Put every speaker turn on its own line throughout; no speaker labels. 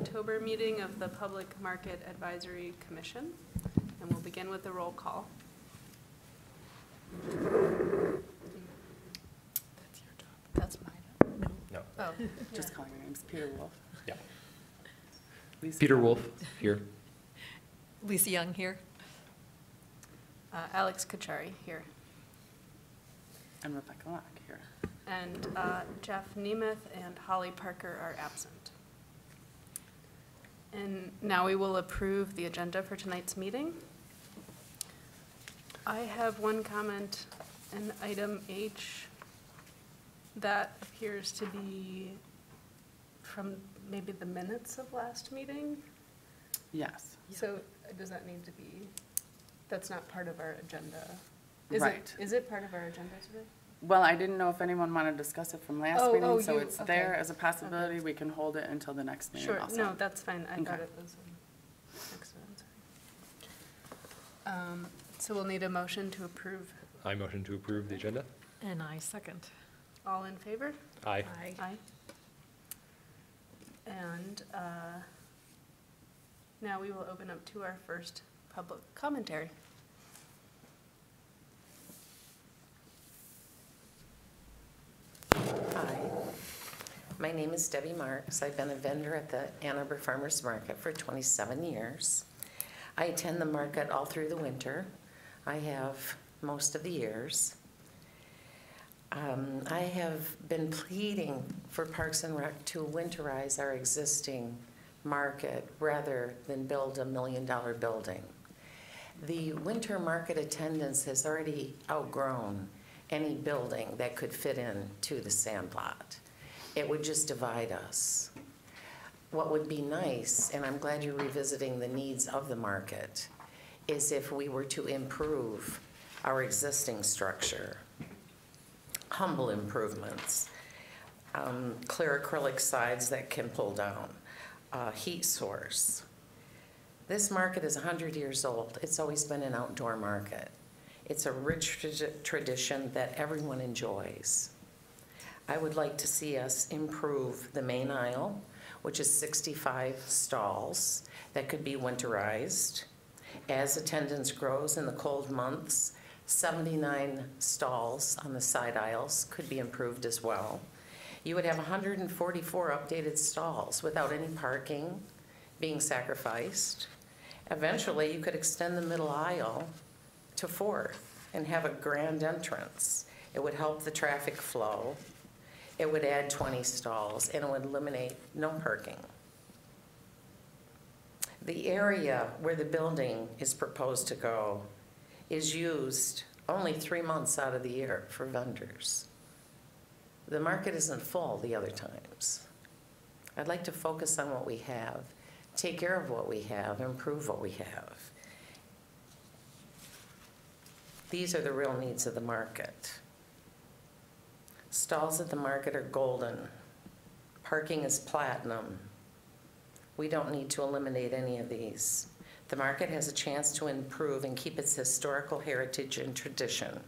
October meeting of the Public Market Advisory Commission, and we'll begin with the roll call.
That's your job.
That's mine.
No.
Oh,
Just calling your names. Peter Wolf.
Yeah.
Lisa
Peter
Young.
Wolf here.
Lisa Young here.
Alex Kachari here.
And Rebecca Locke here.
And Jeff Nemeth and Holly Parker are absent. And now we will approve the agenda for tonight's meeting. I have one comment in item H that appears to be from maybe the minutes of last meeting.
Yes.
So does that need to be, that's not part of our agenda?
Right.
Is it part of our agenda today?
Well, I didn't know if anyone wanted to discuss it from last
Oh,
meeting, so
you-
it's
okay.
there as a possibility.
Okay.
We can hold it until the next meeting
Sure,
also.
no, that's fine. I thought
Okay.
it was next one, sorry. So we'll need a motion to approve.
I motion to approve the agenda.
And I second.
All in favor?
Aye.
Aye. And now we will open up to our first public commentary.
Hi, my name is Debbie Marks. I've been a vendor at the Ann Arbor Farmers Market for 27 years. I attend the market all through the winter. I have most of the years. I have been pleading for Parks and Rec to winterize our existing market rather than build a $1 million building. The winter market attendance has already outgrown any building that could fit into the sandlot. It would just divide us. What would be nice, and I'm glad you're revisiting the needs of the market, is if we were to improve our existing structure. Humble improvements, clear acrylic sides that can pull down, heat source. This market is 100 years old. It's always been an outdoor market. It's a rich tradition that everyone enjoys. I would like to see us improve the main aisle, which is 65 stalls that could be winterized. As attendance grows in the cold months, 79 stalls on the side aisles could be improved as well. You would have 144 updated stalls without any parking being sacrificed. Eventually, you could extend the middle aisle to 4th and have a grand entrance. It would help the traffic flow. It would add 20 stalls and it would eliminate no parking. The area where the building is proposed to go is used only 3 months out of the year for vendors. The market isn't full the other times. I'd like to focus on what we have, take care of what we have, improve what we have. These are the real needs of the market. Stalls at the market are golden. Parking is platinum. We don't need to eliminate any of these. The market has a chance to improve and keep its historical heritage and tradition.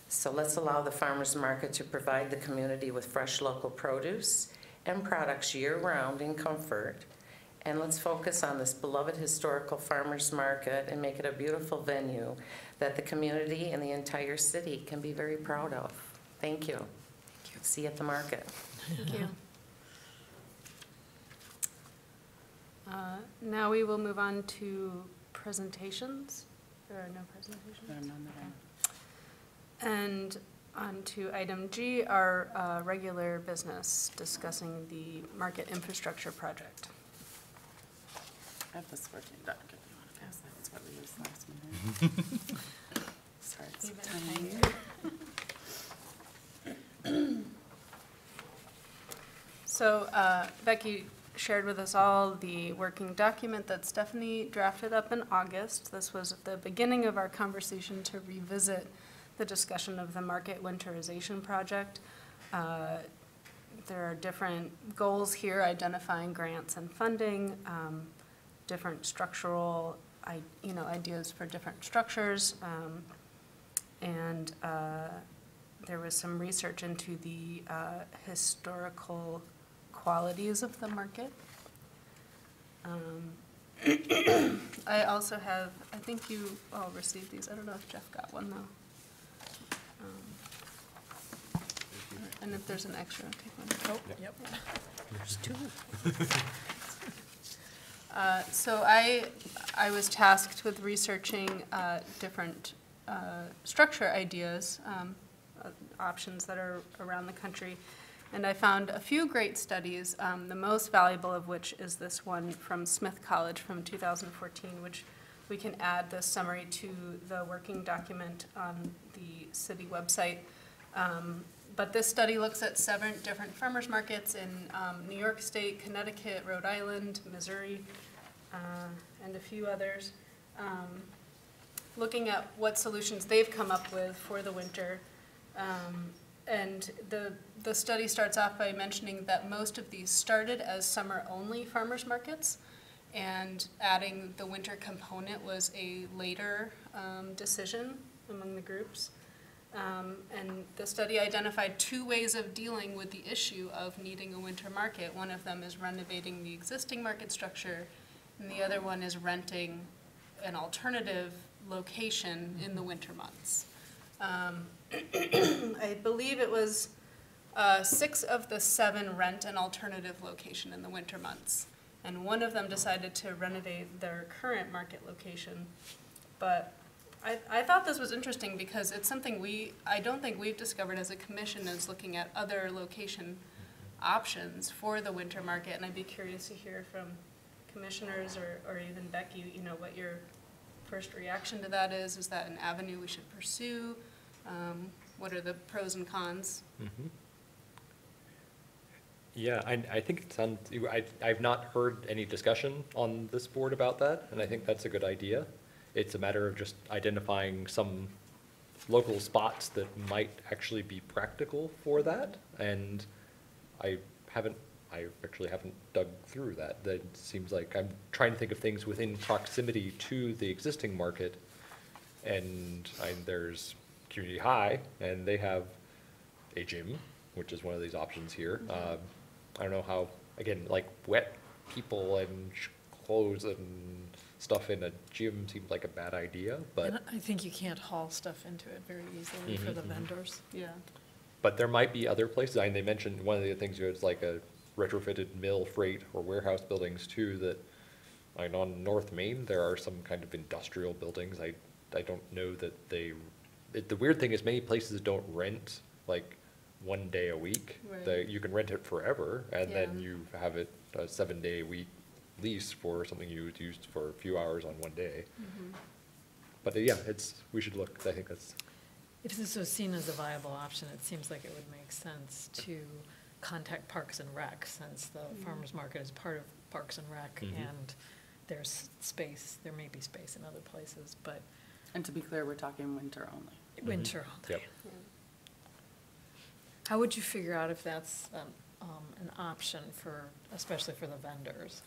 So let's allow the farmers market to provide the community with fresh local produce and products year-round in comfort. And let's focus on this beloved historical farmers market and make it a beautiful venue that the community and the entire city can be very proud of. Thank you. See you at the market.
Thank you. Now we will move on to presentations. There are no presentations.
There are none that
And on to item G, our regular business, discussing the market infrastructure project.
I have this working doc if you want to pass that. It's what we used last meeting. Starts tiny.
So Becky shared with us all the working document that Stephanie drafted up in August. This was at the beginning of our conversation to revisit the discussion of the market winterization project. There are different goals here, identifying grants and funding, different structural ideas for different structures, and there was some research into the historical qualities of the market I also have, I think you all received these. I don't know if Jeff got one, though. And if there's an extra, I'll take one.
Oh, yep. There's two.
So I was tasked with researching different structure ideas, options that are around the country. And I found a few great studies, the most valuable of which is this one from Smith College from 2014, which we can add the summary to the working document on the city website. But this study looks at 7 different farmers markets in New York State, Connecticut, Rhode Island, Missouri, and a few others, looking at what solutions they've come up with for the winter. And the study starts off by mentioning that most of these started as summer-only farmers markets, and adding the winter component was a later decision among the groups. And the study identified 2 ways of dealing with the issue of needing a winter market. One of them is renovating the existing market structure, and the other one is renting an alternative location in the winter months. I believe it was 6 of the 7 rent an alternative location in the winter months, and one of them decided to renovate their current market location. But I thought this was interesting because it's something I don't think we've discovered as a commission, is looking at other location options for the winter market, and I'd be curious to hear from commissioners or even Becky, you know, what your first reaction to that is. Is that an avenue we should pursue? What are the pros and cons?
Mhm. Yeah, I think it sounds, I've not heard any discussion on this board about that, and I think that's a good idea. It's a matter of just identifying some local spots that might actually be practical for that, and I actually haven't dug through that. That seems like I'm trying to think of things within proximity to the existing market, and there's Community High, and they have a gym, which is one of these options here. I don't know how, again, like wet people and clothes and stuff in a gym seems like a bad idea, but.
And I think you can't haul stuff into it very easily for the vendors.
Yeah.
But there might be other places. They mentioned one of the things is like a retrofitted mill, freight, or warehouse buildings too, that, on North Main, there are some kind of industrial buildings. I don't know that the weird thing is many places don't rent like 1 day a week.
Right.
You can rent it forever, and then
Yeah.
you have it a 7-day-a-week lease for something you would use for a few hours on 1 day. But yeah, we should look. I think that's.
If this was seen as a viable option, it seems like it would make sense to contact Parks and Rec, since the farmer's market is part of Parks and Rec, and there's space, there may be space in other places, but
And to be clear, we're talking winter only.
winter.
Yep.
How would you figure out if that's an option for, especially for the vendors?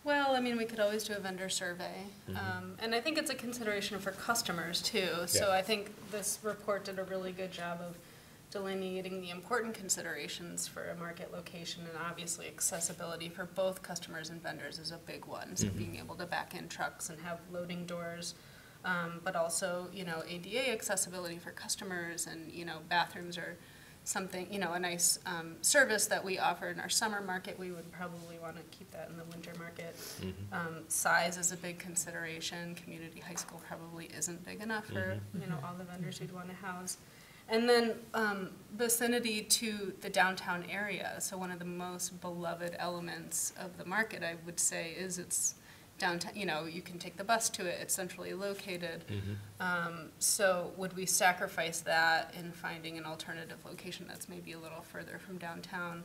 Well, I mean, we could always do a vendor survey. And I think it's a consideration for customers too. So
Yeah.
I think this report did a really good job of delineating the important considerations for a market location, and obviously accessibility for both customers and vendors is a big one. So being able to back in trucks and have loading doors, but also, ADA accessibility for customers, and, bathrooms are something, a nice service that we offer in our summer market. We would probably want to keep that in the winter market. Size is a big consideration. Community high school probably isn't big enough for, all the vendors we'd want to house. And then vicinity to the downtown area. So one of the most beloved elements of the market, I would say, is its downtown. You can take the bus to it. It's centrally located. So would we sacrifice that in finding an alternative location that's maybe a little further from downtown?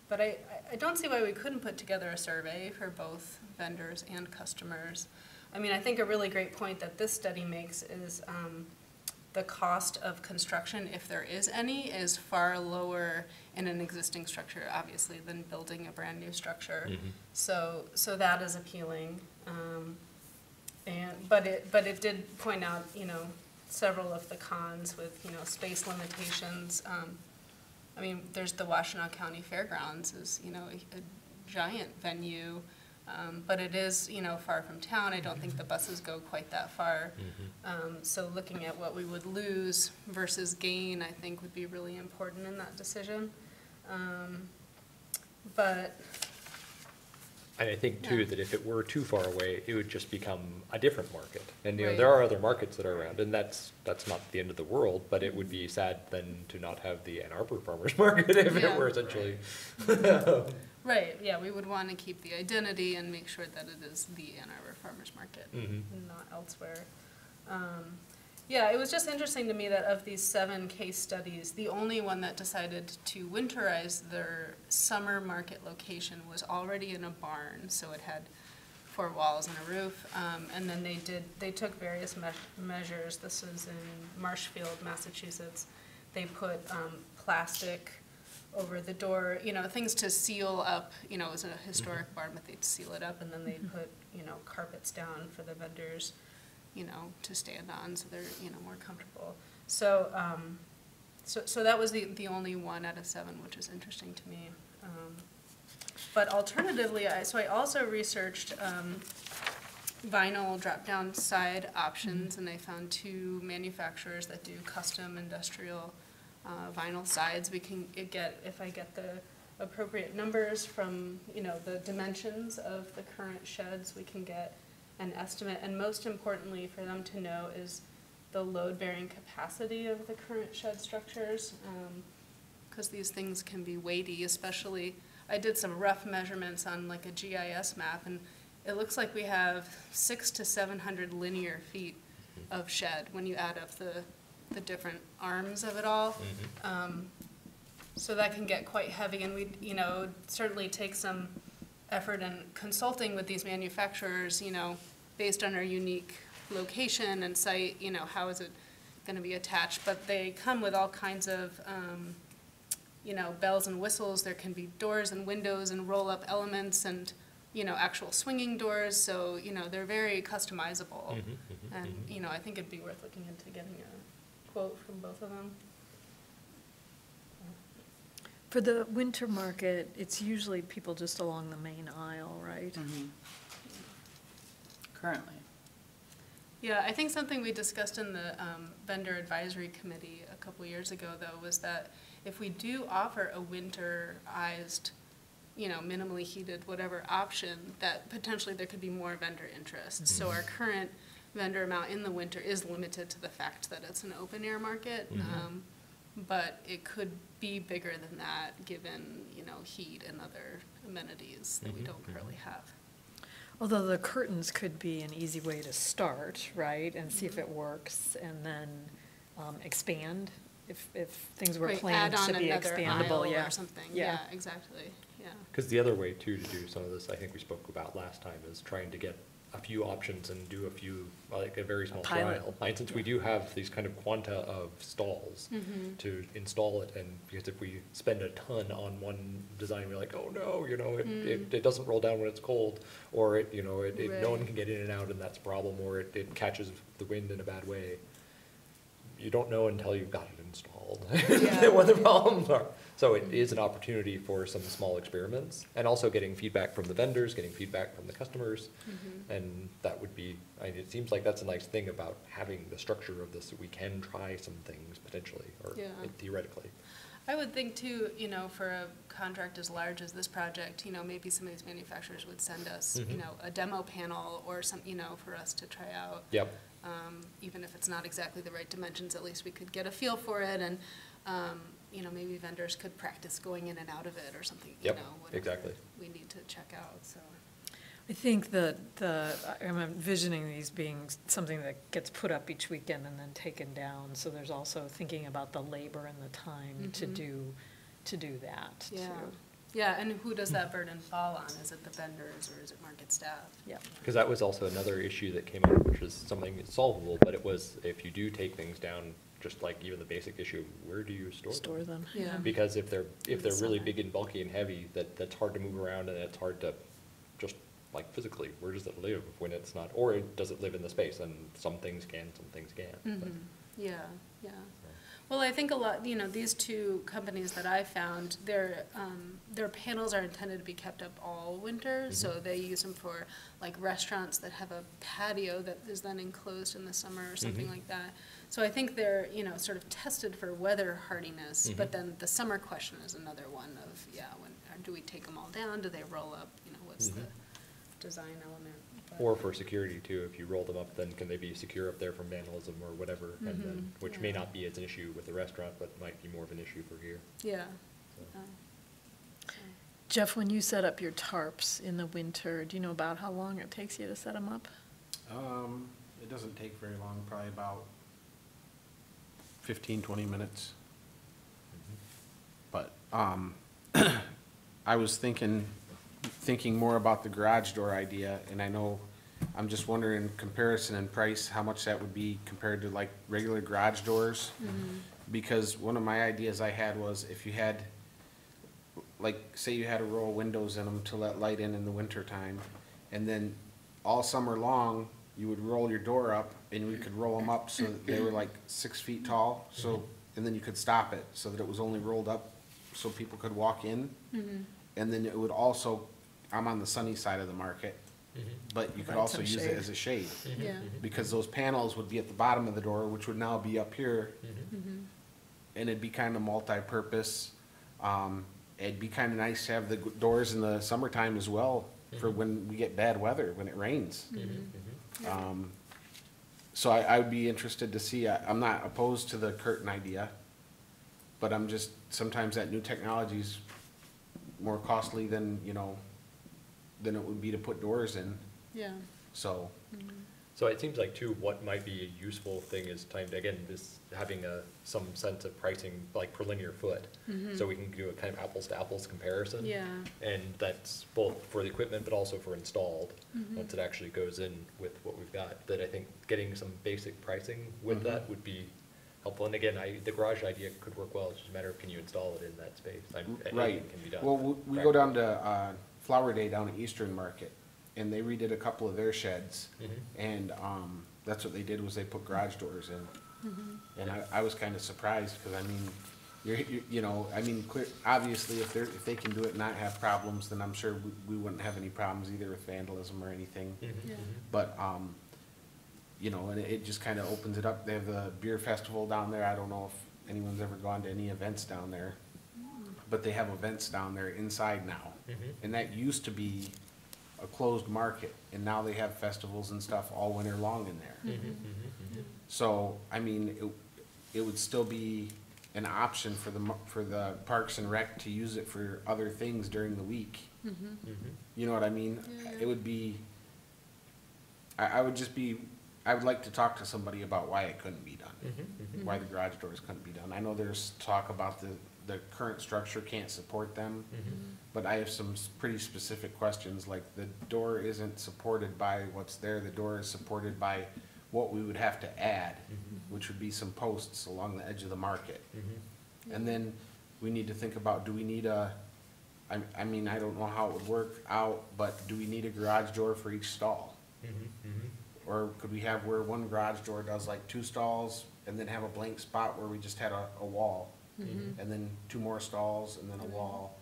But I don't see why we couldn't put together a survey for both vendors and customers. I mean, I think a really great point that this study makes is the cost of construction, if there is any, is far lower in an existing structure, obviously, than building a brand new structure. So that is appealing. But it did point out, several of the cons with, space limitations. I mean, there's the Washtenaw County Fairgrounds is, a giant venue, but it is, far from town. I don't think the buses go quite that far. So looking at what we would lose versus gain, I think would be really important in that decision. But
And I think too,
Yeah.
that if it were too far away, it would just become a different market. And,
Right.
there are other markets that are around, and that's not the end of the world, but it would be sad then to not have the Ann Arbor Farmers Market if it
Yeah.
were essentially.
right, yeah, we would want to keep the identity and make sure that it is the Ann Arbor Farmers Market,
Mhm.
and not elsewhere. Yeah, it was just interesting to me that of these 7 case studies, the only one that decided to winterize their summer market location was already in a barn, so it had 4 walls and a roof. And then they took various measures. This is in Marshfield, Massachusetts. They put plastic over the door, things to seal up, it was a historic barn, but they'd seal it up, and then they'd put, carpets down for the vendors, to stand on, so they're, more comfortable. So, so that was the only one out of 7, which is interesting to me. But alternatively, I also researched vinyl drop-down side options, and I found 2 manufacturers that do custom industrial vinyl sides. We can get, if I get the appropriate numbers from, the dimensions of the current sheds, we can get an estimate, and most importantly for them to know is the load-bearing capacity of the current shed structures, because these things can be weighty, especially, I did some rough measurements on like a GIS map, and it looks like we have 600 to 700 linear feet of shed when you add up the different arms of it all. So that can get quite heavy, and we, certainly take some effort in consulting with these manufacturers, based on our unique location and site, how is it going to be attached? But they come with all kinds of, bells and whistles. There can be doors and windows and roll-up elements and, actual swinging doors. So, they're very customizable. And, I think it'd be worth looking into getting a quote from both of them.
For the winter market, it's usually people just along the main aisle, right?
Currently.
Yeah, I think something we discussed in the vendor advisory committee a couple years ago, though, was that if we do offer a winterized, minimally heated, whatever option, that potentially there could be more vendor interest. So our current vendor amount in the winter is limited to the fact that it's an open air market, but it could be bigger than that given, heat and other amenities that we don't currently have.
Although the curtains could be an easy way to start, right, and see if it works, and then expand if things were
Right,
planned
add on
to be
another
expandable,
aisle
yeah.
or something.
Yeah.
Yeah, exactly. Yeah.
Because the other way too to do some of this, I think we spoke about last time, is trying to get a few options and do a few, like a very small
pilot.
trial. And since we do have these kind of quanta of stalls to install it, and because if we spend a ton on one design, we're like, oh no, it doesn't roll down when it's cold, or it, no one
Right.
can get in and out and that's a problem, or it catches the wind in a bad way. You don't know until you've got it installed
Yeah.
what the problems are. So it is an opportunity for some small experiments, and also getting feedback from the vendors, getting feedback from the customers. And that would be, it seems like that's a nice thing about having the structure of this, that we can try some things potentially, or
Yeah.
theoretically.
I would think too, for a contract as large as this project, maybe some of these manufacturers would send us, a demo panel or some, for us to try out.
Yep.
Even if it's not exactly the right dimensions, at least we could get a feel for it, and, maybe vendors could practice going in and out of it or something,
Yep,
whatever
exactly.
we need to check out, so.
I think that I'm envisioning these being something that gets put up each weekend and then taken down, so there's also thinking about the labor and the time to do that, too.
Yeah. Yeah, and who does that burden fall on? Is it the vendors or is it market staff?
Yeah.
Because that was also another issue that came up, which is something that's solvable, but it was, if you do take things down, just like even the basic issue, where do you store them?
Yeah.
Because if they're really
summer.
big and bulky and heavy, that's hard to move around, and it's hard to just, like, physically, where does it live when it's not, or does it live in the space? And some things can, some things can't. But-
Yeah, yeah. Well, I think a lot, these two companies that I found, their panels are intended to be kept up all winter, so they use them for like restaurants that have a patio that is then enclosed in the summer or something like that. So I think they're, sort of tested for weather hardiness, but then the summer question is another one of, when, do we take them all down? Do they roll up? What's the design element? But-
Or for security too, if you roll them up, then can they be secure up there from vandalism or whatever? And then, which may
Yeah.
not be as an issue with the restaurant, but might be more of an issue for here.
Yeah.
So.
So.
Jeff, when you set up your tarps in the winter, do you know about how long it takes you to set them up?
It doesn't take very long, probably about 15, 20 minutes. But, I was thinking more about the garage door idea, and I know, I'm just wondering, comparison in price, how much that would be compared to like regular garage doors? Because one of my ideas I had was if you had, like, say you had a row of windows in them to let light in the winter time, and then all summer long, you would roll your door up, and we could roll them up so that they were like 6 feet tall, so, and then you could stop it, so that it was only rolled up so people could walk in. And then it would also, I'm on the sunny side of the market, but you could
Provide
also
some
use
shade.
it as a shade.
Yeah.
Because those panels would be at the bottom of the door, which would now be up here. And it'd be kind of multi-purpose. It'd be kind of nice to have the doors in the summertime as well, for when we get bad weather, when it rains. So I would be interested to see, I'm not opposed to the curtain idea, but I'm just, sometimes that new technology's more costly than, than it would be to put doors in,
Yeah.
so.
So it seems like too, what might be a useful thing is again, this having some sense of pricing like per linear foot. So we can do a kind of apples to apples comparison.
Yeah.
And that's both for the equipment, but also for installed, once it actually goes in with what we've got. That I think getting some basic pricing with that would be helpful. And again, the garage idea could work well. It's just a matter of can you install it in that space?
Right.
Anything can be done.
Well, we go down to Flower Day down at Eastern Market, and they redid a couple of their sheds. And that's what they did, was they put garage doors in. And I was kind of surprised, because I mean, obviously, if they can do it and not have problems, then I'm sure we wouldn't have any problems either with vandalism or anything.
Yeah.
But, and it just kind of opens it up. They have the beer festival down there. I don't know if anyone's ever gone to any events down there. But they have events down there inside now. And that used to be a closed market, and now they have festivals and stuff all winter long in there. So, I mean, it would still be an option for the Parks and Rec to use it for other things during the week. You know what I mean?
Yeah.
It would be, I would like to talk to somebody about why it couldn't be done. Why the garage doors couldn't be done. I know there's talk about the current structure can't support them, but I have some pretty specific questions, like the door isn't supported by what's there, the door is supported by what we would have to add, which would be some posts along the edge of the market. And then we need to think about, do we need I mean, I don't know how it would work out, but do we need a garage door for each stall? Or could we have where one garage door does like 2 stalls, and then have a blank spot where we just had a wall? And then 2 more stalls, and then a wall,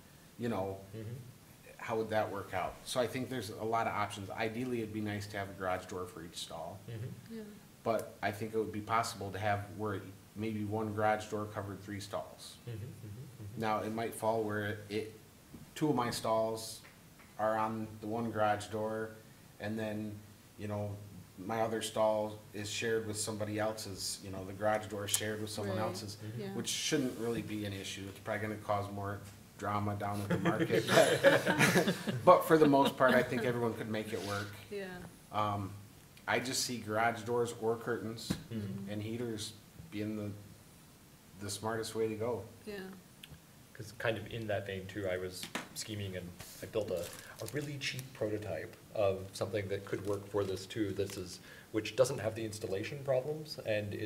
how would that work out? So I think there's a lot of options. Ideally, it'd be nice to have a garage door for each stall,
Yeah.
but I think it would be possible to have where maybe one garage door covered 3 stalls. Now, it might fall where 2 of my stalls are on the one garage door, and then, my other stall is shared with somebody else's, the garage door is shared with someone
Right.
else's,
Yeah.
which shouldn't really be an issue. It's probably gonna cause more drama down at the market. But for the most part, I think everyone could make it work.
Yeah.
I just see garage doors or curtains and heaters being the smartest way to go.
Yeah.
Because kind of in that vein too, I was scheming and I built a really cheap prototype of something that could work for this too. Which doesn't have the installation problems and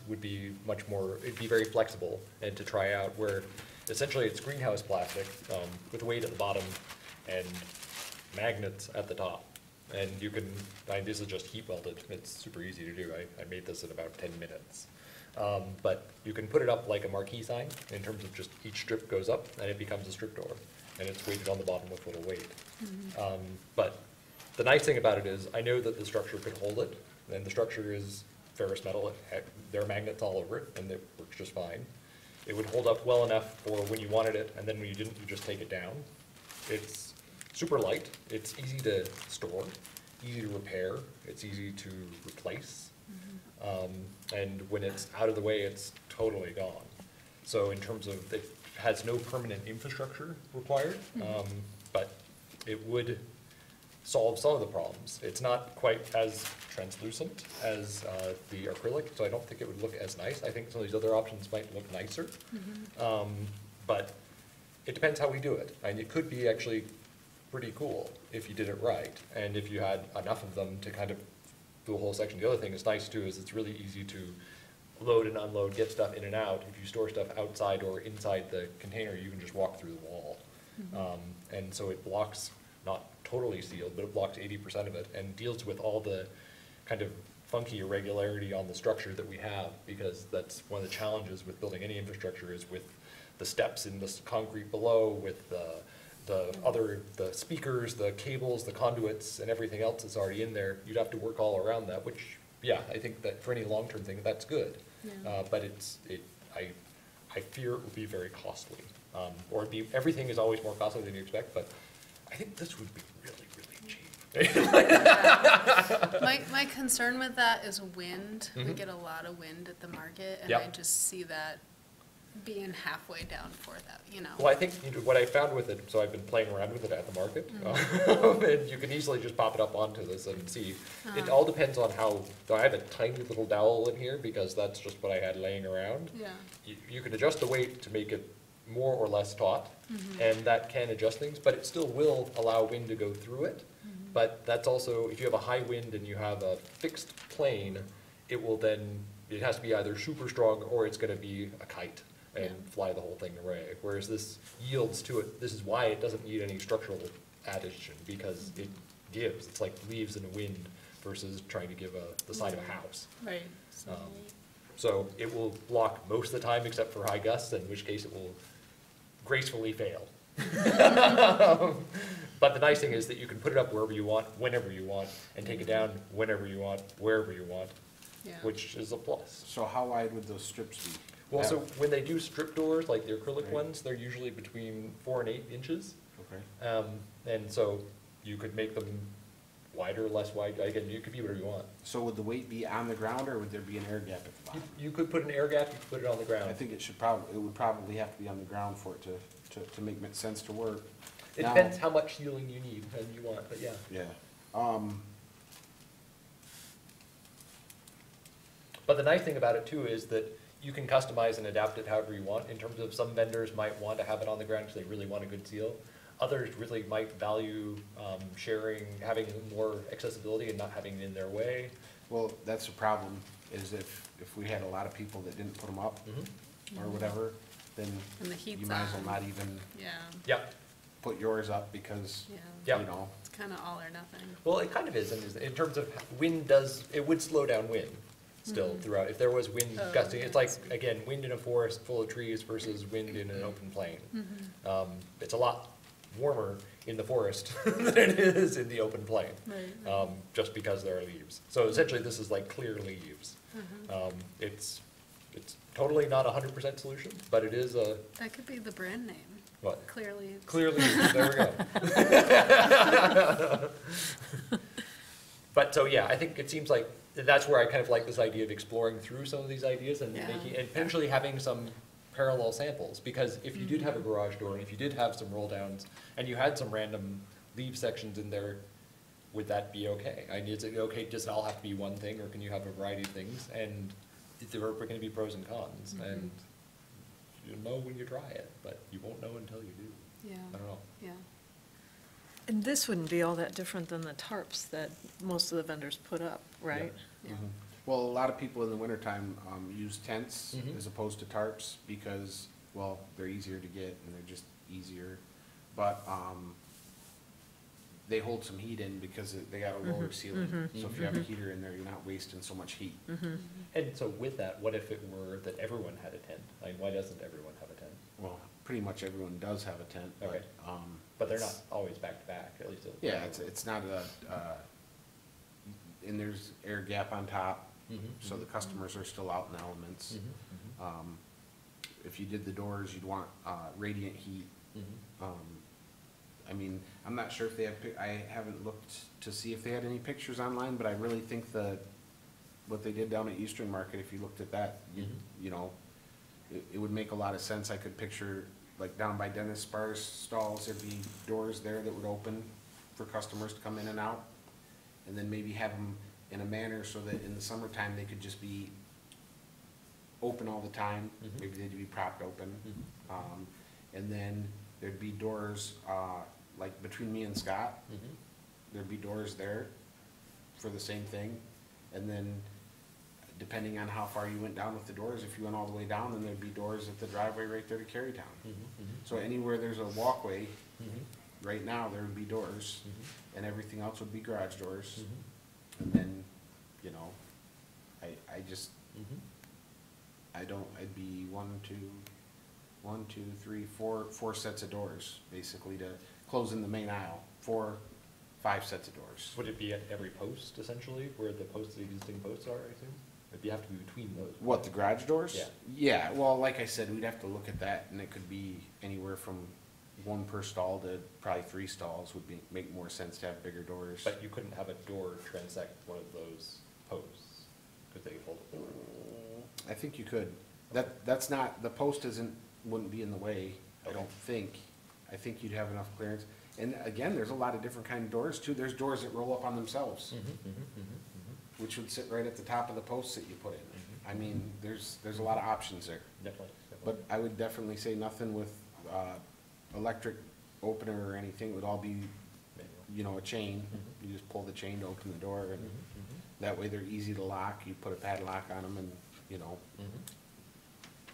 would be much more, it'd be very flexible and to try out, where essentially it's greenhouse plastic with weight at the bottom and magnets at the top. And this is just heat welded. It's super easy to do. I made this in about 10 minutes. But you can put it up like a marquee sign in terms of just each strip goes up and it becomes a strip door. And it's weighted on the bottom with little weight. But the nice thing about it is I know that the structure could hold it, and the structure is ferrous metal. There are magnets all over it, and it works just fine. It would hold up well enough for when you wanted it, and then when you didn't, you just take it down. It's super light. It's easy to store, easy to repair. It's easy to replace. And when it's out of the way, it's totally gone. So in terms of, it has no permanent infrastructure required, but it would solve some of the problems. It's not quite as translucent as the acrylic, so I don't think it would look as nice. I think some of these other options might look nicer. But it depends how we do it. And it could be actually pretty cool if you did it right, and if you had enough of them to kind of do a whole section. The other thing that's nice too is it's really easy to load and unload, get stuff in and out. If you store stuff outside or inside the container, you can just walk through the wall. And so it blocks, not totally sealed, but it blocks 80% of it and deals with all the kind of funky irregularity on the structure that we have, because that's one of the challenges with building any infrastructure is with the steps in the concrete below, with the speakers, the cables, the conduits, and everything else that's already in there. You'd have to work all around that, which, yeah, I think that for any long-term thing, that's good. But I fear it will be very costly. Or everything is always more costly than you expect, but I think this would be really, really cheap.
My concern with that is wind. We get a lot of wind at the market, and I just see that being halfway down for that, you know.
Well, I think what I found with it, so I've been playing around with it at the market, and you can easily just pop it up onto this and see. It all depends on how, so I have a tiny little dowel in here because that's just what I had laying around. You can adjust the weight to make it more or less taut, and that can adjust things, but it still will allow wind to go through it. But that's also, if you have a high wind and you have a fixed plane, it will then, it has to be either super strong or it's gonna be a kite and fly the whole thing away. Whereas this yields to it. This is why it doesn't need any structural addition, because it gives. It's like leaves in a wind versus trying to give the side of a house.
Right.
So it will block most of the time except for high gusts, in which case it will gracefully fail. But the nice thing is that you can put it up wherever you want, whenever you want, and take it down whenever you want, wherever you want, which is a plus.
So how wide would those strips be?
Well, so when they do strip doors, like the acrylic ones, they're usually between 4 and 8 inches.
Okay.
And so you could make them wider, less wide, again, you could be whatever you want.
So would the weight be on the ground, or would there be an air gap at the bottom?
You could put an air gap, you could put it on the ground.
I think it would probably have to be on the ground for it to make sense to work.
It
Now-
depends how much sealing you need and you want, but yeah.
Yeah.
But the nice thing about it too is that you can customize and adapt it however you want. In terms of, some vendors might want to have it on the ground because they really want a good seal. Others really might value sharing, having more accessibility and not having it in their way.
Well, that's the problem, is if we had a lot of people that didn't put them up, or whatever, then
And the heat's
you might as well
on.
not even
Yep.
put yours up, because,
Yep.
you know,
It's kind of all or nothing.
Well, it kind of is, and in terms of wind it would slow down wind still throughout. If there was wind
Oh,
gusting, it's
I
like,
see.
again, wind in a forest full of trees versus wind in an open plain. It's a lot warmer in the forest than it is in the open plain, just because there are leaves. So essentially, this is like clear leaves. It's totally not a 100% solution, but it is a,
That could be the brand name,
what?
clearly.
Clear leaves, there we go. But so, yeah, I think it seems like that's where I kind of like this idea of exploring through some of these ideas and making, and potentially having some parallel samples. Because if you did have a garage door, and if you did have some roll downs, and you had some random leave sections in there, would that be okay? I mean, is it okay, does it all have to be one thing, or can you have a variety of things? And there are gonna be pros and cons, and you'll know when you try it, but you won't know until you do.
Yeah,
I don't know.
yeah.
And this wouldn't be all that different than the tarps that most of the vendors put up, right?
Yeah.
well, a lot of people in the wintertime, use tents
Mhm.
as opposed to tarps, because, well, they're easier to get and they're just easier. But, they hold some heat in because they got a lower ceiling. So if you have a heater in there, you're not wasting so much heat.
And so with that, what if it were that everyone had a tent? I mean, why doesn't everyone have a tent?
Well, pretty much everyone does have a tent,
Okay. But they're not always back to back, at least.
Yeah, it's not and there's air gap on top, so the customers are still out in the elements. If you did the doors, you'd want, radiant heat. I mean, I'm not sure if they have, I haven't looked to see if they had any pictures online, but I really think what they did down at Eastern Market, if you looked at that, you know, it would make a lot of sense. I could picture, like down by Dennis Spar's stalls, there'd be doors there that would open for customers to come in and out. And then maybe have them in a manner so that in the summertime, they could just be open all the time. Maybe they'd be propped open. And then there'd be doors, like between me and Scott, there'd be doors there for the same thing. And then depending on how far you went down with the doors, if you went all the way down, then there'd be doors at the driveway right there to Carytown. So anywhere there's a walkway, right now, there would be doors, and everything else would be garage doors. And then, you know, I just, I'd be four sets of doors, basically, to close in the main aisle, 5 sets of doors.
Would it be at every post essentially, where the existing posts are, I assume? It'd have to be between those.
What, the garage doors?
Yeah.
Yeah, well, like I said, we'd have to look at that, and it could be anywhere from 1 per stall to probably 3 stalls would make more sense to have bigger doors.
But you couldn't have a door transect one of those posts, could they hold it?
I think you could. That's not, the post wouldn't be in the way, I don't think. I think you'd have enough clearance. And again, there's a lot of different kind of doors too. There's doors that roll up on themselves, which would sit right at the top of the posts that you put in. I mean, there's a lot of options there.
Definitely.
But I would definitely say nothing with, electric opener or anything. It would all be, you know, a chain. You just pull the chain to open the door, and that way they're easy to lock. You put a padlock on them, and, you know,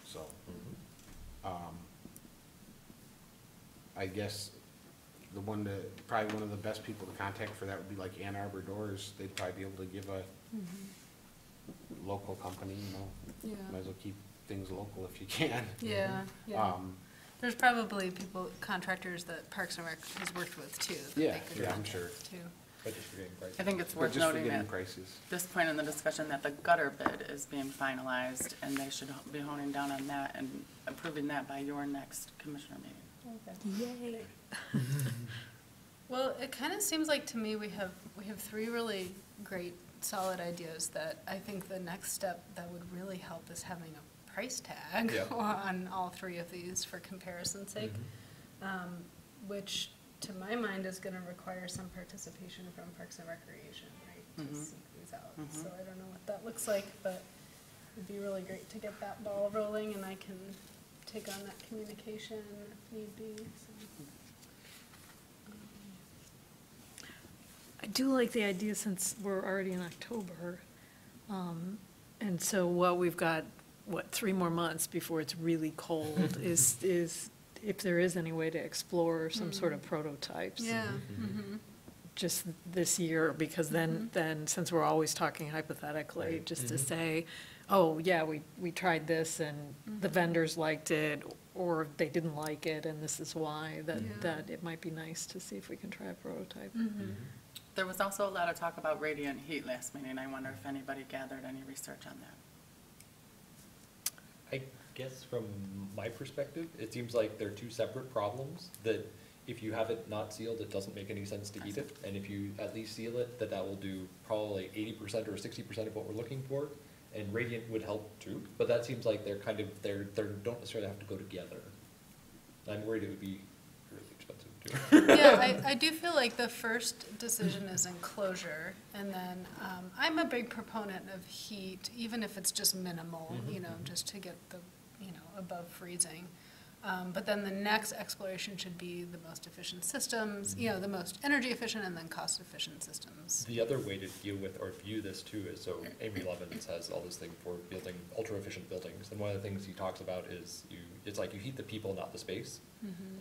so. I guess probably one of the best people to contact for that would be like Ann Arbor Doors. They'd probably be able to give a local company, you know.
Yeah.
Might as well keep things local if you can.
Yeah, yeah. There's probably contractors that Parks and Rec has worked with too. that
Yeah,
they could
yeah, I'm
contact,
sure.
too.
But just for getting prices.
I think it's
But
worth
just for
noting
getting
at
prices.
this point in the discussion that the gutter bid is being finalized, and they should be honing down on that and approving that by your next commissioner meeting.
Yay. Well, it kind of seems like to me we have 3 really great, solid ideas that I think the next step that would really help is having a price tag
Yeah.
on all 3 of these for comparison's sake, which to my mind is going to require some participation from Parks and Recreation, right, to seek these out. So I don't know what that looks like, but it'd be really great to get that ball rolling, and I can take on that communication if need be. So.
I do like the idea, since we're already in October, and so while we've got, 3 more months before it's really cold, is if there is any way to explore some sort of prototypes.
Yeah.
Just this year, because then since we're always talking hypothetically,
Right.
just to say, oh, yeah, we tried this and the vendors liked it, or they didn't like it, and this is why,
Yeah.
that it might be nice to see if we can try a prototype.
There was also a lot of talk about radiant heat last meeting. I wonder if anybody gathered any research on that.
I guess from my perspective, it seems like they're 2 separate problems, that if you have it not sealed, it doesn't make any sense to heat it. And if you at least seal it, that will do probably 80% or 60% of what we're looking for. And radiant would help too, but that seems like they're don't necessarily have to go together. I'm worried it would be really expensive too.
Yeah, I do feel like the first decision is enclosure, and then I'm a big proponent of heat, even if it's just minimal, you know, just to get the, you know, above freezing. But then the next exploration should be the most efficient systems, you know, the most energy efficient and then cost efficient systems.
The other way to deal with or view this too is, so Amy Levins has all this thing for building ultra-efficient buildings, and one of the things he talks about is it's like you heat the people, not the space.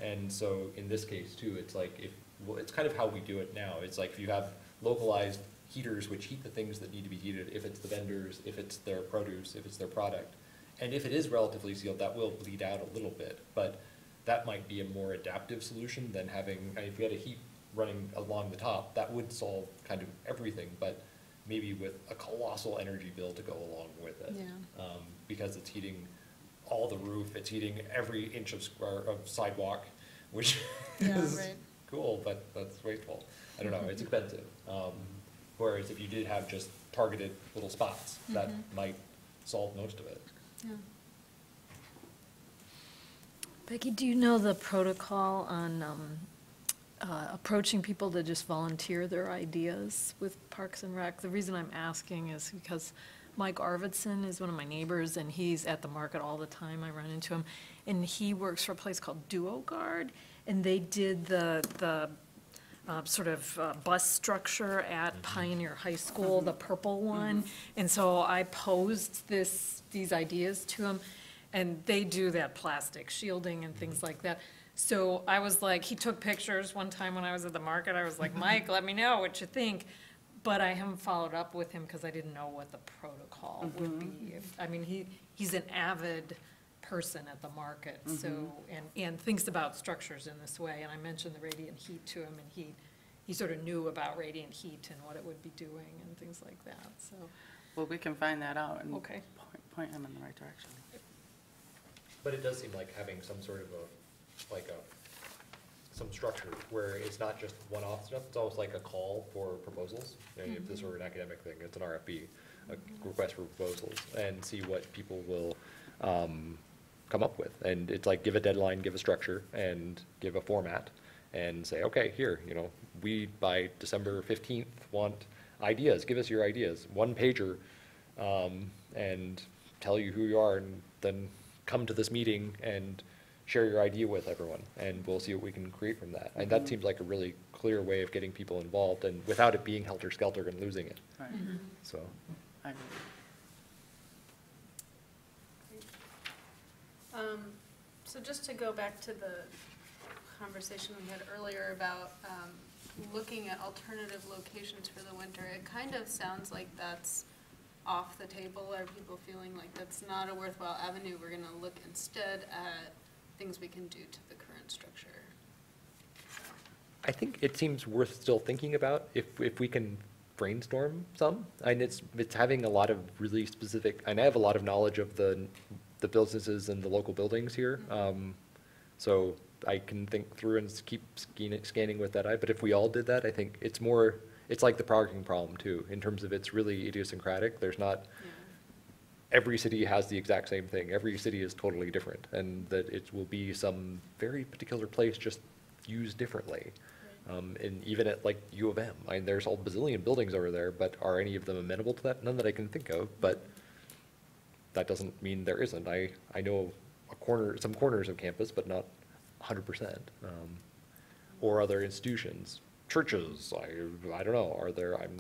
And so in this case too, it's like if well, it's kind of how we do it now. It's like if you have localized heaters which heat the things that need to be heated, if it's the vendors, if it's their produce, if it's their product. And if it is relatively sealed, that will bleed out a little bit, but that might be a more adaptive solution than having, if we had a heat running along the top, that would solve kind of everything, but maybe with a colossal energy bill to go along with it.
Yeah.
Because it's heating all the roof, it's heating every inch of square of sidewalk, which
Yeah,
is
right.
cool, but that's wasteful. I don't know, it's expensive. Whereas if you did have just targeted little spots, that might solve most of it.
Yeah. Becky, do you know the protocol on approaching people to just volunteer their ideas with Parks and Rec? The reason I'm asking is because Mike Arvidsson is one of my neighbors, and he's at the market all the time. I run into him. And he works for a place called Duo Guard, and they did the sort of bus structure at Pioneer High School, the purple one. And so I posed these ideas to him, and they do that plastic shielding and things like that. So I was like, he took pictures one time when I was at the market. I was like, Mike, let me know what you think. But I haven't followed up with him because I didn't know what the protocol would be. I mean, he's an avid person at the market, so, and thinks about structures in this way. And I mentioned the radiant heat to him, and he sort of knew about radiant heat and what it would be doing and things like that, so.
Well, we can find that out and
Okay.
point him in the right direction.
But it does seem like having some sort of some structure where it's not just one-off stuff, it's almost like a call for proposals. You know, if this were an academic thing, it's an RFP, a request for proposals, and see what people will come up with. And it's like, give a deadline, give a structure, and give a format, and say, okay, here, you know, we, by December 15th, want ideas, give us your ideas, one pager, and tell you who you are, and then come to this meeting and share your idea with everyone, and we'll see what we can create from that. And that seems like a really clear way of getting people involved, and without it being helter-skelter and losing it,
Right,
so.
I agree.
So just to go back to the conversation we had earlier about looking at alternative locations for the winter, it kind of sounds like that's off the table. Are people feeling like that's not a worthwhile avenue? We're gonna look instead at things we can do to the current structure.
I think it seems worth still thinking about if we can brainstorm some. And it's having a lot of really specific, and I have a lot of knowledge of the businesses and the local buildings here. So I can think through and keep scanning with that eye. But if we all did that, I think it's like the parking problem too, in terms of it's really idiosyncratic. There's not, every city has the exact same thing. Every city is totally different, and that it will be some very particular place just used differently. And even at like U of M, there's a bazillion buildings over there, but are any of them amenable to that? None that I can think of, but that doesn't mean there isn't. I know some corners of campus, but not 100%. Or other institutions, churches, I don't know, are there, I'm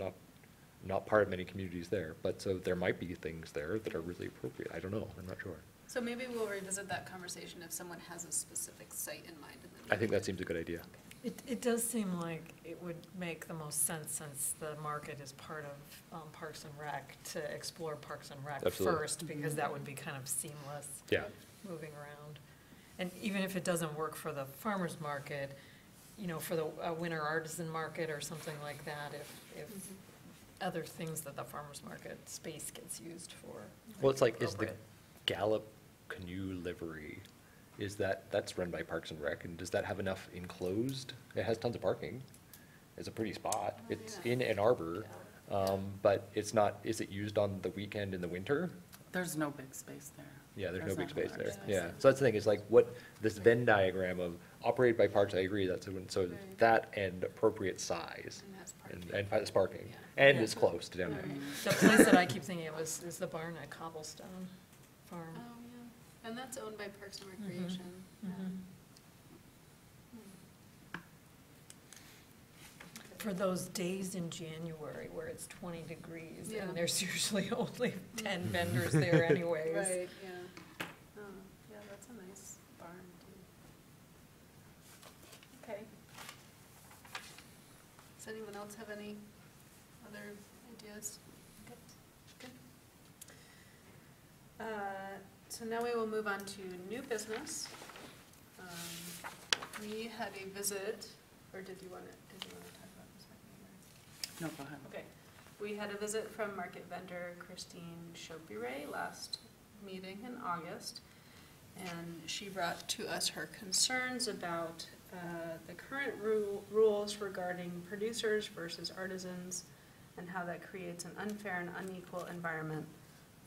not part of many communities there, but so there might be things there that are really appropriate. I don't know, I'm not sure.
So maybe we'll revisit that conversation if someone has a specific site in mind.
I think that seems a good idea.
It does seem like it would make the most sense, since the market is part of Parks and Rec, to explore Parks and Rec
Absolutely.
first, because that would be kind of seamless.
Yeah.
Moving around. And even if it doesn't work for the farmer's market, you know, for the winter artisan market or something like that, if other things that the farmer's market space gets used for.
Well, it's like, is the
appropriate.
Gallup canoe livery, that's run by Parks and Rec, and does that have enough enclosed? It has tons of parking. It's a pretty spot. It's in Ann Arbor, but it's not, is it used on the weekend in the winter?
There's no big space there.
Yeah, there's no
There's
big
not
space
much
there,
space.
yeah. So that's the thing, is like this Venn diagram of operated by Parks, I agree, so
Right.
that and appropriate size.
And has
And
parking.
it's parking,
Yeah.
and
Yeah.
it's close to downtown.
The place that I keep thinking of is the barn at Cobblestone Farm.
Oh, yeah, and that's owned by Parks and Recreation.
For those days in January where it's 20 degrees,
Yeah.
and there's usually only 10 vendors there anyways.
Right, yeah. Oh, yeah, that's a nice barn, too. Okay. Does anyone else have any other ideas? Good. So now we will move on to new business. We had a visit, or did you want to talk about this?
No, go ahead.
Okay. We had a visit from market vendor Christine Chopire last meeting in August, and she brought to us her concerns about the current rules regarding producers versus artisans and how that creates an unfair and unequal environment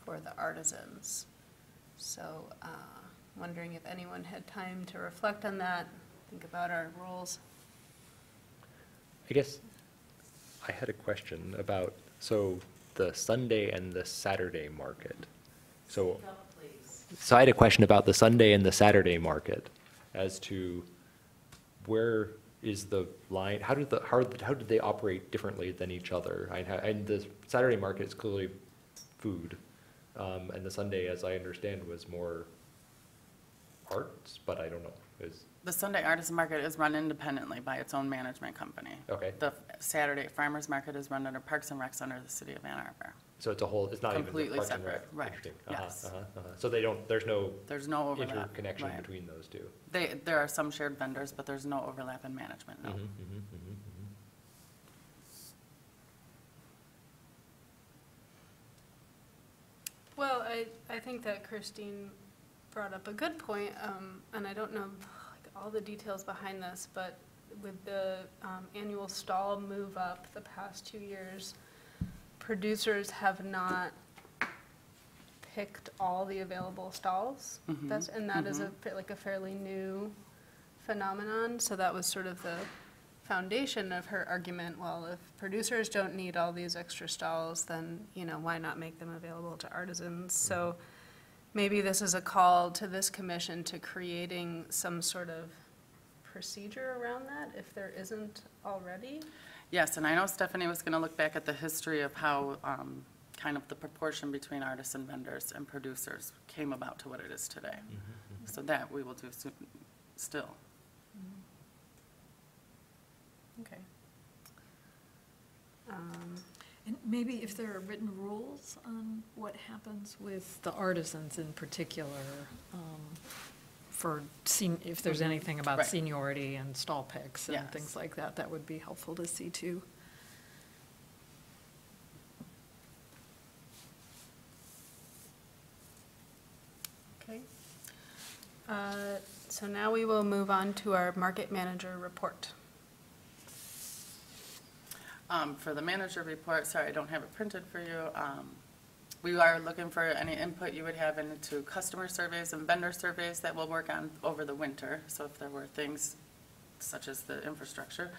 for the artisans. So, wondering if anyone had time to reflect on that, think about our rules.
I guess I had a question about, so the Sunday and the Saturday market. So I had a question about the Sunday and the Saturday market as to where is the line, how did they operate differently than each other? And the Saturday market is clearly food, and the Sunday, as I understand, was more arts, but I don't know,
The Sunday Artisan Market is run independently by its own management company.
Okay.
The Saturday Farmers Market is run under Parks and Recs under the city of Ann Arbor.
So it's a whole, it's not even the
Completely
Parks and Rec.
separate, right,
Interesting.
yes.
So they don't, there's no
There's no overlap.
interconnection
right.
between those two.
There are some shared vendors, but there's no overlap in management, no.
Well, I think that Christine brought up a good point, and I don't know like, all the details behind this, but with the annual stall move up the past 2 years, producers have not picked all the available stalls. And that is like a fairly new phenomenon. So that was sort of the foundation of her argument. Well, if producers don't need all these extra stalls, then, you know, why not make them available to artisans? So maybe this is a call to this commission to creating some sort of procedure around that, if there isn't already.
Yes, and I know Stephanie was going to look back at the history of how kind of the proportion between artisan vendors and producers came about to what it is today. So that we will do still.
Okay.
And maybe if there are written rules on what happens with the artisans in particular, if there's anything about
Right.
seniority and stall picks and
Yes.
things like that, that would be helpful to see too.
Okay. So now we will move on to our market manager report.
For the manager report, sorry, I don't have it printed for you. We are looking for any input you would have into customer surveys and vendor surveys that we'll work on over the winter. So if there were things such as the infrastructure,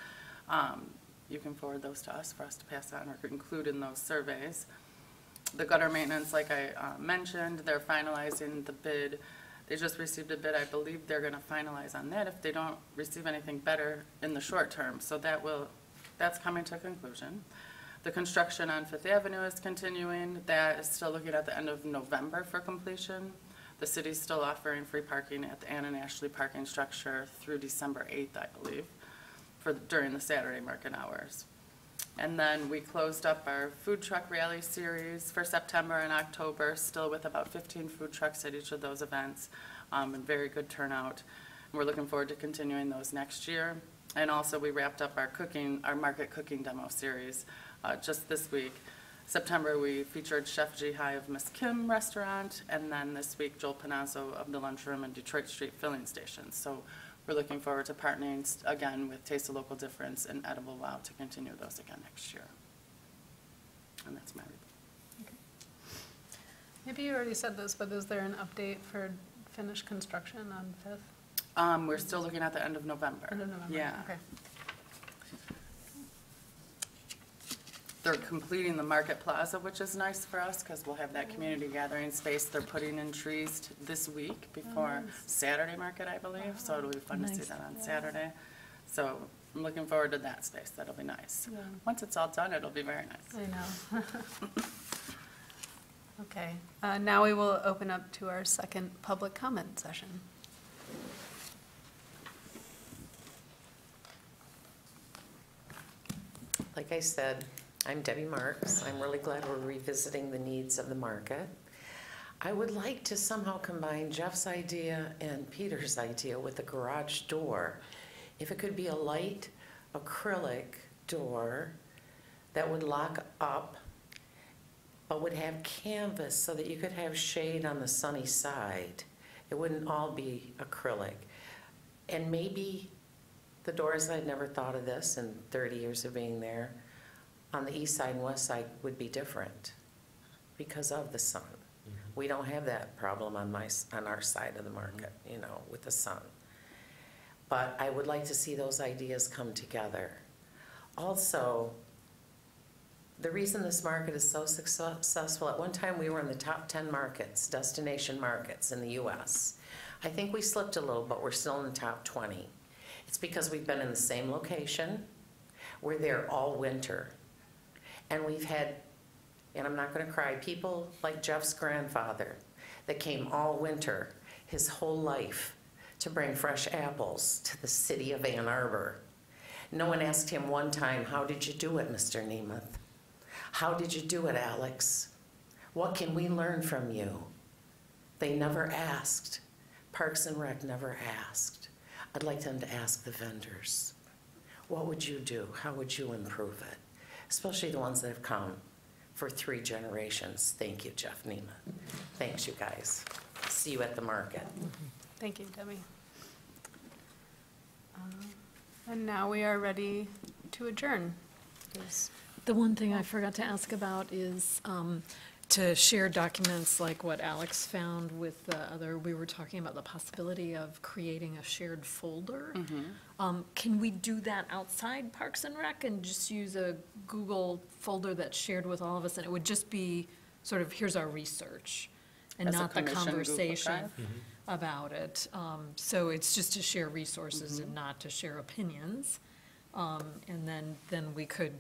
you can forward those to us for us to pass on or include in those surveys. The gutter maintenance, like I mentioned, they're finalizing the bid. They just received a bid. I believe they're going to finalize on that if they don't receive anything better in the short term. So that's coming to a conclusion. The construction on Fifth Avenue is continuing. That is still looking at the end of November for completion. The city's still offering free parking at the Ann and Ashley parking structure through December 8th, I believe, during the Saturday market hours. And then we closed up our food truck rally series for September and October, still with about 15 food trucks at each of those events, and very good turnout. And we're looking forward to continuing those next year. And also we wrapped up our market cooking demo series just this week. September, we featured Chef Jihai of Miss Kim Restaurant, and then this week, Joel Panazzo of the Lunchroom and Detroit Street Filling Station. So we're looking forward to partnering again with Taste of Local Difference and Edible Wow to continue those again next year. And that's my report.
Maybe you already said this, but is there an update for finished construction on Fifth?
We're still looking at the end of November.
End of November?
Yeah.
Okay.
They're completing the Market Plaza, which is nice for us because we'll have that community gathering space. They're putting in trees this week before Saturday market, I believe. So it'll be fun to see
Nice.
that on Saturday. So I'm looking forward to that space. That'll be nice.
Yeah.
Once it's all done, it'll be very nice.
I know. Okay, now we will open up to our second public comment session.
like I said, I'm Debbie Marks. I'm really glad we're revisiting the needs of the market. I would like to somehow combine Jeff's idea and Peter's idea with a garage door. If it could be a light acrylic door that would lock up, but would have canvas so that you could have shade on the sunny side. It wouldn't all be acrylic. And maybe the doors, I'd never thought of this in 30 years of being there, on the east side and west side would be different because of the sun. We don't have that problem on our side of the market, you know, with the sun. But I would like to see those ideas come together. Also, the reason this market is so successful, at one time we were in the top 10 markets, destination markets in the US. I think we slipped a little, but we're still in the top 20. It's because we've been in the same location. We're there all winter. And we've had, and I'm not going to cry, people like Jeff's grandfather that came all winter, his whole life, to bring fresh apples to the city of Ann Arbor. No one asked him one time, how did you do it, Mr. Nemeth? How did you do it, Alex? What can we learn from you? They never asked. Parks and Rec never asked. I'd like them to ask the vendors. What would you do? How would you improve it? Especially the ones that have come for 3 generations. Thank you, Jeff Nemeth. Thanks, you guys. See you at the market.
Thank you, Debbie. And now we are ready to adjourn. Is-
The one thing I forgot to ask about is to share documents like what Alex found with the other, we were talking about the possibility of creating a shared folder. Can we do that outside Parks and Rec and just use a Google folder that's shared with all of us? And it would just be sort of, here's our research, and
As a
not the
commission Google
conversation
Drive?
about it. So it's just to share resources and not to share opinions. And then we could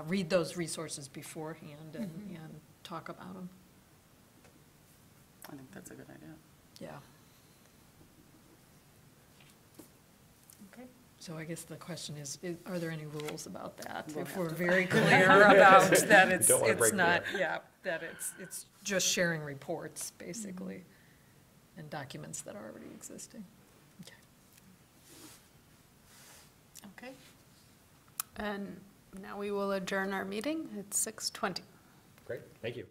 read those resources beforehand and talk about them.
I think that's a good idea.
Yeah.
Okay.
So I guess the question is, are there any rules about that?
We'll
If
have
we're
to
very clear about that it's
Don't wanna break the
not,
law.
yeah, that it's just sharing reports, basically, and documents that are already existing. Okay.
Okay. And now we will adjourn our meeting at 6:20.
Great, thank you.